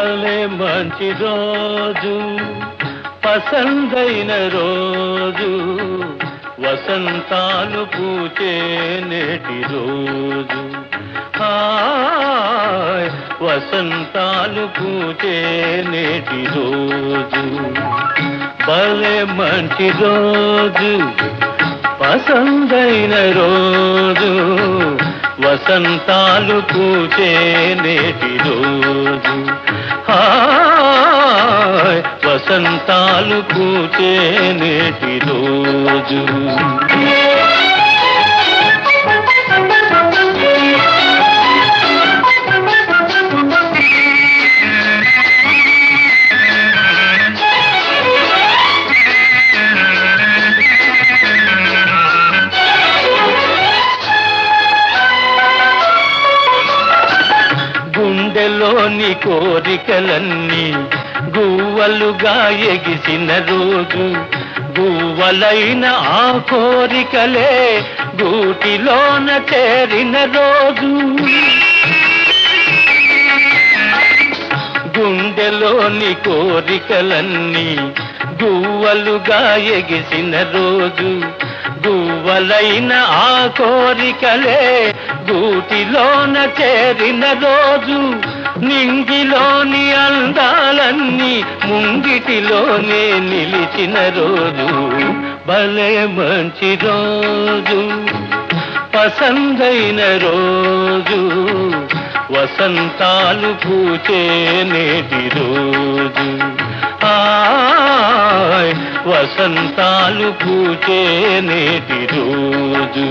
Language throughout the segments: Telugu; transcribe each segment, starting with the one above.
భలే మంచి రోజు పసందైన రోజు వసంతాలు పూచే నేటి రోజు హాయ్ వసంతాలు పూచే నేటి రోజు భలే మంచి రోజు పసందైన రోజు వసంతాలు పూచే నేటి రోజు హాయ్ వసంతాలు పూచే నేటి రోజు గుండెలోని కోరికలన్నీ గువ్వలుగా ఎగిసిన రోజు గువ్వలైన ఆ కోరికలే గూటిలోన చేరిన రోజు గుండెలోని కోరికలన్నీ గువ్వలుగా ఎగిసిన రోజు గువ్వలైన ఆ కోరికలే గూటిలోన చేరిన రోజు నింగిలోని అందాలన్నీ ముంగిటిలోనే నిలిచిన రోజు భలే మంచి రోజు పసందైన రోజు వసంతాలు పూచే నేటి రోజు హాయ్ వసంతాలు పూచే నేటి రోజు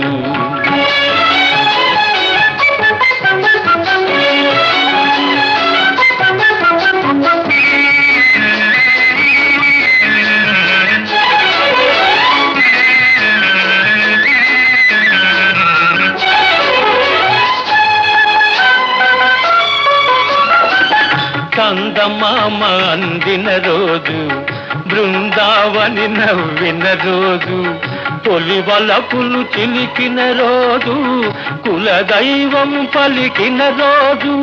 చందమామ అందిన రోజు బృందావని నవ్విన రోజు తొలి వలపులు చిలికిన రోజు కులదైవం పలికిన రోజు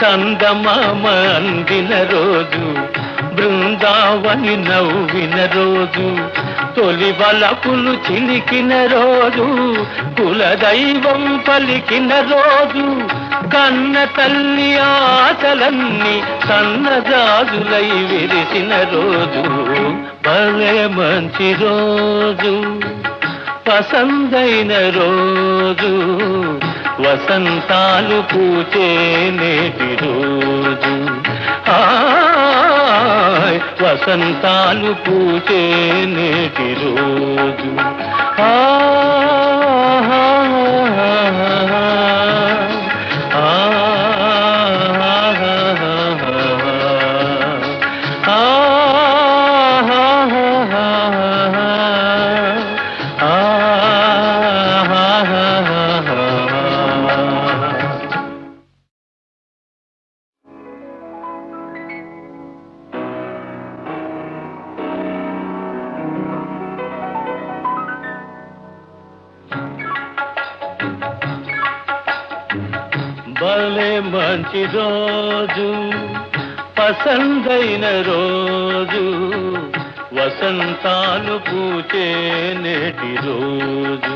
చందమామ అందిన రోజు బృందావని నవ్విన రోజు తొలి వలపులు చిలికిన రోజు కులదైవం పలికిన రోజు కన్న తల్లి ఆశలన్నీ సన్నజాజులై విరిసిన రోజు భలే మంచి రోజు పసందైన రోజు వసంతాలు పూచే నేటి రోజు హాయ్ వసంతాలు పూచే నేటి రోజు భలే మంచి రోజు పసందైన రోజు వసంతాలు పూచే నేటి రోజు